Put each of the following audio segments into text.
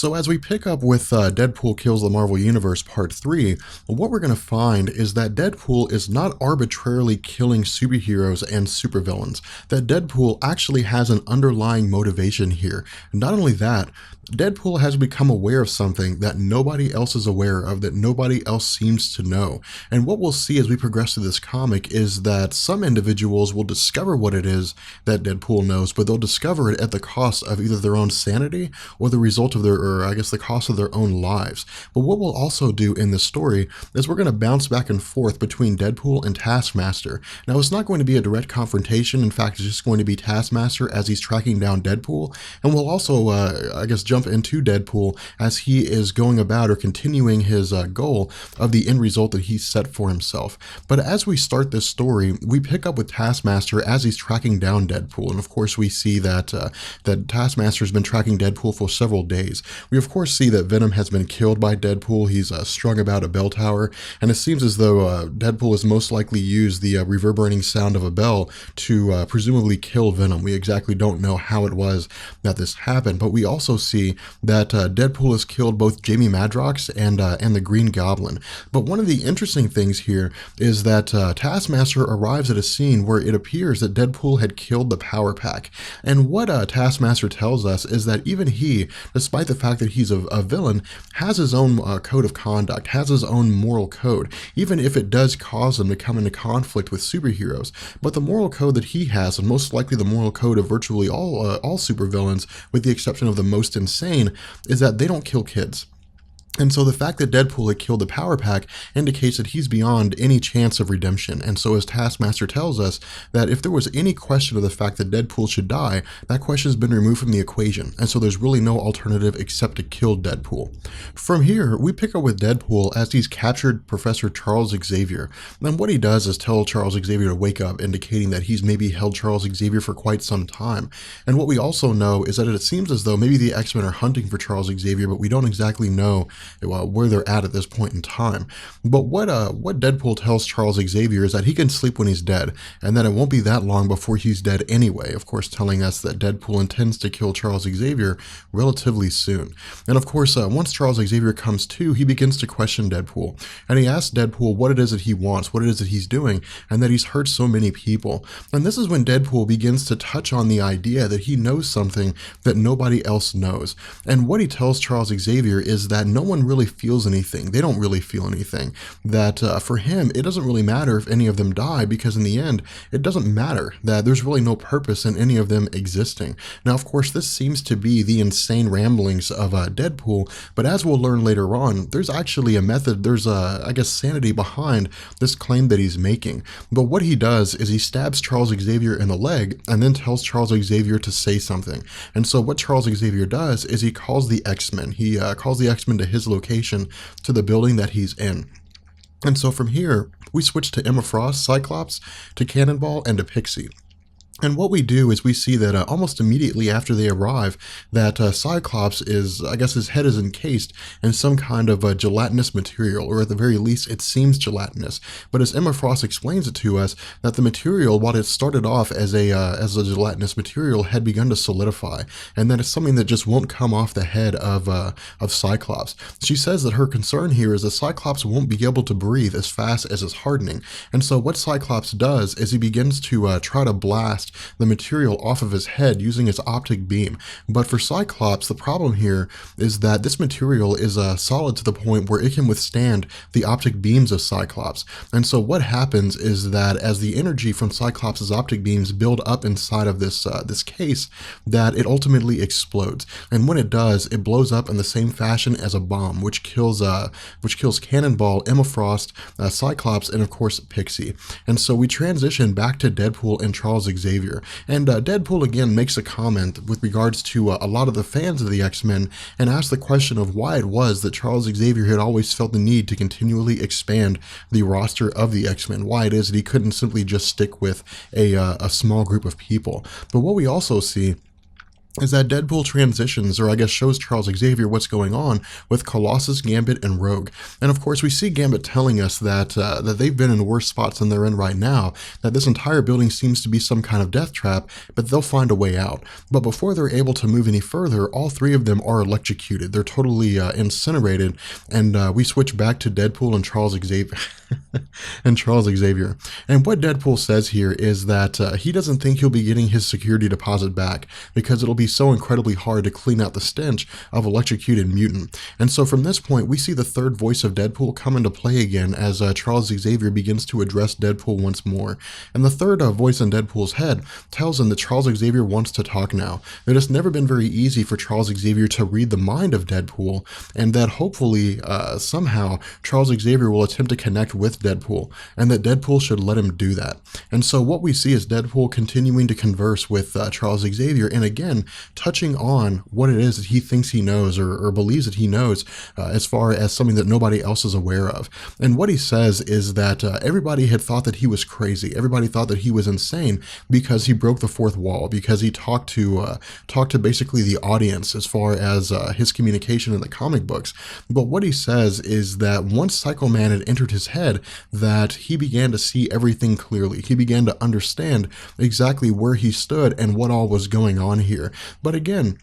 So as we pick up with Deadpool Kills the Marvel Universe Part 3, what we're going to find is that Deadpool is not arbitrarily killing superheroes and supervillains, that Deadpool actually has an underlying motivation here. Not only that, Deadpool has become aware of something that nobody else is aware of, that nobody else seems to know. And what we'll see as we progress through this comic is that some individuals will discover what it is that Deadpool knows, but they'll discover it at the cost of either their own sanity or the result of their, or I guess the cost of their own lives. But what we'll also do in this story is we're going to bounce back and forth between Deadpool and Taskmaster. Now, it's not going to be a direct confrontation. In fact, it's just going to be Taskmaster as he's tracking down Deadpool. And we'll also, I guess, jump into Deadpool as he is going about or continuing his goal of the end result that he set for himself. But as we start this story, we pick up with Taskmaster as he's tracking down Deadpool. And of course, we see that, that Taskmaster has been tracking Deadpool for several days. We of course see that Venom has been killed by Deadpool. He's strung about a bell tower, and it seems as though Deadpool has most likely used the reverberating sound of a bell to presumably kill Venom. We exactly don't know how it was that this happened, but we also see that Deadpool has killed both Jamie Madrox and the Green Goblin. But one of the interesting things here is that Taskmaster arrives at a scene where it appears that Deadpool had killed the Power Pack. And what Taskmaster tells us is that even he, despite the fact that he's a villain, has his own code of conduct, has his own moral code, even if it does cause him to come into conflict with superheroes. But the moral code that he has, and most likely the moral code of virtually all supervillains, with the exception of the most insane, is that they don't kill kids. And so the fact that Deadpool had killed the Power Pack indicates that he's beyond any chance of redemption. And so as Taskmaster tells us that if there was any question of the fact that Deadpool should die, that question has been removed from the equation. And so there's really no alternative except to kill Deadpool. From here, we pick up with Deadpool as he's captured Professor Charles Xavier. And what he does is tell Charles Xavier to wake up, indicating that he's maybe held Charles Xavier for quite some time. And what we also know is that it seems as though maybe the X-Men are hunting for Charles Xavier, but we don't exactly know where they're at this point in time. But what Deadpool tells Charles Xavier is that he can sleep when he's dead, and that it won't be that long before he's dead anyway, of course telling us that Deadpool intends to kill Charles Xavier relatively soon. And of course, once Charles Xavier comes to, he begins to question Deadpool, and he asks Deadpool what it is that he wants, what it is that he's doing, and that he's hurt so many people. And this is when Deadpool begins to touch on the idea that he knows something that nobody else knows. And what he tells Charles Xavier is that no one really feels anything. They don't really feel anything. That for him, it doesn't really matter if any of them die, because in the end, it doesn't matter, that there's really no purpose in any of them existing. Now, of course, this seems to be the insane ramblings of Deadpool, but as we'll learn later on, there's actually a method, there's I guess, sanity behind this claim that he's making. But what he does is he stabs Charles Xavier in the leg and then tells Charles Xavier to say something. And so what Charles Xavier does is he calls the X-Men. He calls the X-Men to his location, to the building that he's in. And so from here, we switch to Emma Frost, Cyclops, to Cannonball, and to Pixie. And what we do is we see that almost immediately after they arrive, that Cyclops is, I guess his head is encased in some kind of a gelatinous material, or at the very least it seems gelatinous. But as Emma Frost explains it to us, that the material, while it started off as a gelatinous material, had begun to solidify, and that it's something that just won't come off the head of Cyclops. She says that her concern here is that Cyclops won't be able to breathe as fast as it's hardening. And so what Cyclops does is he begins to try to blast the material off of his head using its optic beam. But for Cyclops, the problem here is that this material is solid to the point where it can withstand the optic beams of Cyclops. And so what happens is that as the energy from Cyclops' optic beams build up inside of this case, that it ultimately explodes. And when it does, it blows up in the same fashion as a bomb, which kills Cannonball, Emma Frost, Cyclops, and of course Pixie. And so we transition back to Deadpool and Charles Xavier. And Deadpool again makes a comment with regards to a lot of the fans of the X-Men, and asks the question of why it was that Charles Xavier had always felt the need to continually expand the roster of the X-Men, why it is that he couldn't simply just stick with a small group of people. But what we also see is that Deadpool transitions, or I guess shows Charles Xavier what's going on with Colossus, Gambit, and Rogue. And of course, we see Gambit telling us that that they've been in worse spots than they're in right now, that this entire building seems to be some kind of death trap, but they'll find a way out. But before they're able to move any further, all three of them are electrocuted. They're totally incinerated, and we switch back to Deadpool and Charles Xavier. and Charles Xavier. And what Deadpool says here is that he doesn't think he'll be getting his security deposit back because it'll be so incredibly hard to clean out the stench of electrocuted mutant. And so from this point, we see the third voice of Deadpool come into play again as Charles Xavier begins to address Deadpool once more. And the third voice in Deadpool's head tells him that Charles Xavier wants to talk now, that it's never been very easy for Charles Xavier to read the mind of Deadpool, and that hopefully somehow Charles Xavier will attempt to connect with Deadpool, and that Deadpool should let him do that. And so what we see is Deadpool continuing to converse with Charles Xavier, and again, touching on what it is that he thinks he knows or believes that he knows as far as something that nobody else is aware of. And what he says is that everybody had thought that he was crazy. Everybody thought that he was insane because he broke the fourth wall, because he talked to basically the audience as far as his communication in the comic books. But what he says is that once Psycho Man had entered his head, that he began to see everything clearly. He began to understand exactly where he stood and what all was going on here. But again,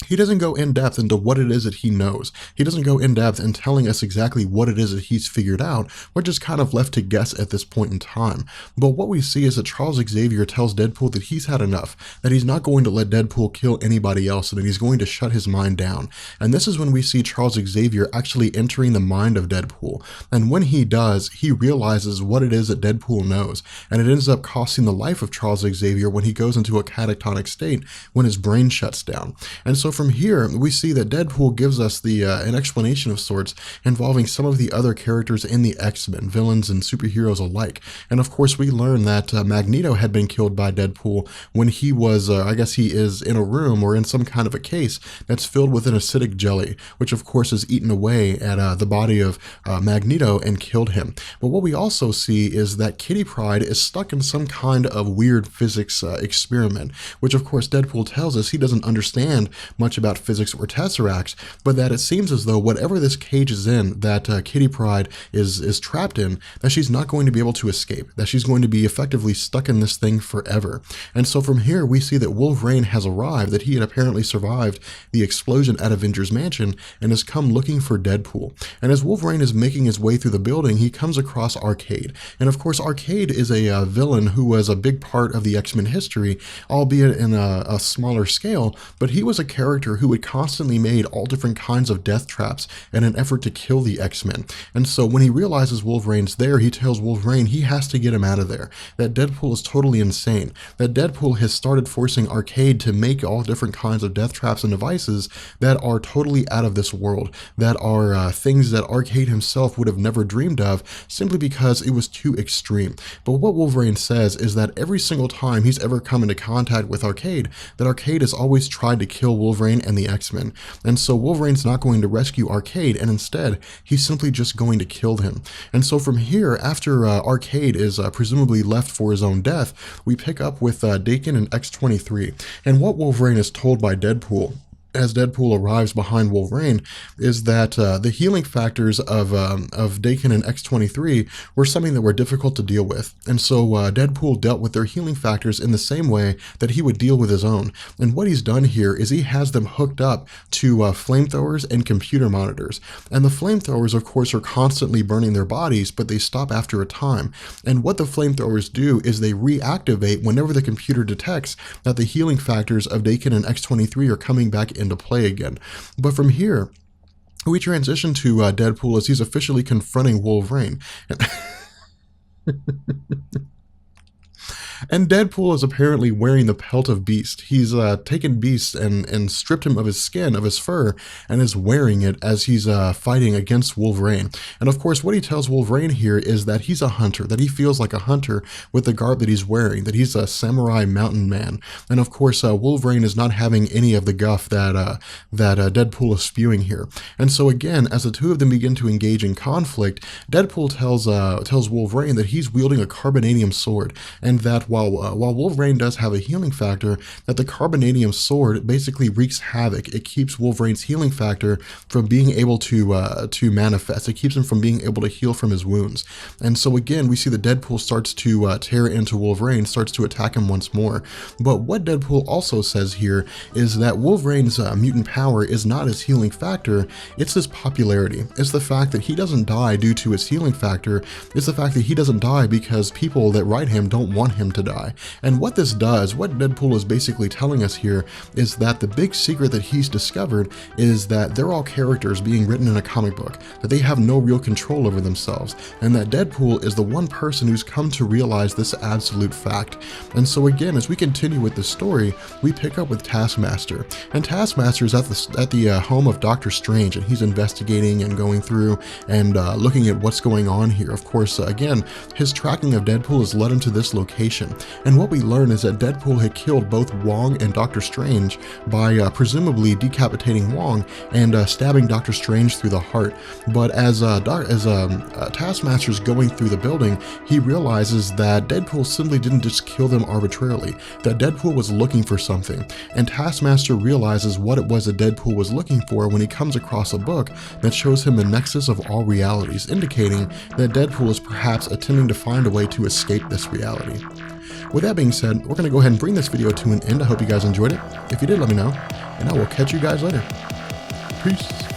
he doesn't go in depth into what it is that he knows. He doesn't go in depth in telling us exactly what it is that he's figured out. We're just kind of left to guess at this point in time. But what we see is that Charles Xavier tells Deadpool that he's had enough, that he's not going to let Deadpool kill anybody else, and that he's going to shut his mind down. And this is when we see Charles Xavier actually entering the mind of Deadpool. And when he does, he realizes what it is that Deadpool knows. And it ends up costing the life of Charles Xavier when he goes into a catatonic state, when his brain shuts down. And so from here, we see that Deadpool gives us an explanation of sorts involving some of the other characters in the X-Men, villains and superheroes alike. And of course, we learn that Magneto had been killed by Deadpool when he was, I guess he is in a room or in some kind of a case that's filled with an acidic jelly, which of course is eaten away at the body of Magneto and killed him. But what we also see is that Kitty Pryde is stuck in some kind of weird physics experiment, which of course Deadpool tells us he doesn't understand much about physics or tesseracts, but that it seems as though whatever this cage is in that Kitty Pryde is trapped in, that she's not going to be able to escape, that she's going to be effectively stuck in this thing forever. And so from here we see that Wolverine has arrived, that he had apparently survived the explosion at Avengers Mansion and has come looking for Deadpool. And as Wolverine is making his way through the building, he comes across Arcade. And of course Arcade is a villain who was a big part of the X-Men history, albeit in a smaller scale, but he was a character who had constantly made all different kinds of death traps in an effort to kill the X-Men. And so when he realizes Wolverine's there, he tells Wolverine he has to get him out of there, that Deadpool is totally insane, that Deadpool has started forcing Arcade to make all different kinds of death traps and devices that are totally out of this world, that are things that Arcade himself would have never dreamed of simply because it was too extreme. But what Wolverine says is that every single time he's ever come into contact with Arcade, that Arcade has always tried to kill Wolverine and the X-Men. And so Wolverine's not going to rescue Arcade, and instead he's simply just going to kill him. And so from here, after Arcade is presumably left for his own death, we pick up with Daken and X-23. And what Wolverine is told by Deadpool as Deadpool arrives behind Wolverine is that the healing factors of Daken and X-23 were something that were difficult to deal with. And so Deadpool dealt with their healing factors in the same way that he would deal with his own. And what he's done here is he has them hooked up to flamethrowers and computer monitors. And the flamethrowers, of course, are constantly burning their bodies, but they stop after a time. And what the flamethrowers do is they reactivate whenever the computer detects that the healing factors of Daken and X-23 are coming back into play again. But from here, we transition to Deadpool as he's officially confronting Wolverine. And Deadpool is apparently wearing the pelt of Beast. He's taken Beast and stripped him of his skin, of his fur, and is wearing it as he's fighting against Wolverine. And of course, what he tells Wolverine here is that he's a hunter, that he feels like a hunter with the garb that he's wearing, that he's a samurai mountain man. And of course, Wolverine is not having any of the guff that Deadpool is spewing here. And so again, as the two of them begin to engage in conflict, Deadpool tells Wolverine that he's wielding a carbonadium sword, and that while while Wolverine does have a healing factor, that the carbonadium sword basically wreaks havoc. It keeps Wolverine's healing factor from being able to manifest. It keeps him from being able to heal from his wounds. And so again, we see that Deadpool starts to tear into Wolverine, starts to attack him once more. But what Deadpool also says here is that Wolverine's mutant power is not his healing factor, it's his popularity. It's the fact that he doesn't die due to his healing factor. It's the fact that he doesn't die because people that write him don't want him to die. And what this does, what Deadpool is basically telling us here, is that the big secret that he's discovered is that they're all characters being written in a comic book, that they have no real control over themselves, and that Deadpool is the one person who's come to realize this absolute fact. And so again, as we continue with the story, we pick up with Taskmaster. And Taskmaster is at the home of Doctor Strange, and he's investigating and going through and looking at what's going on here. Of course, again, his tracking of Deadpool has led him to this location. And what we learn is that Deadpool had killed both Wong and Doctor Strange by presumably decapitating Wong and stabbing Doctor Strange through the heart. But as Taskmaster's going through the building, he realizes that Deadpool simply didn't just kill them arbitrarily, that Deadpool was looking for something. And Taskmaster realizes what it was that Deadpool was looking for when he comes across a book that shows him the nexus of all realities, indicating that Deadpool is perhaps attempting to find a way to escape this reality. With that being said, we're going to go ahead and bring this video to an end. I hope you guys enjoyed it. If you did, let me know, and I will catch you guys later. Peace.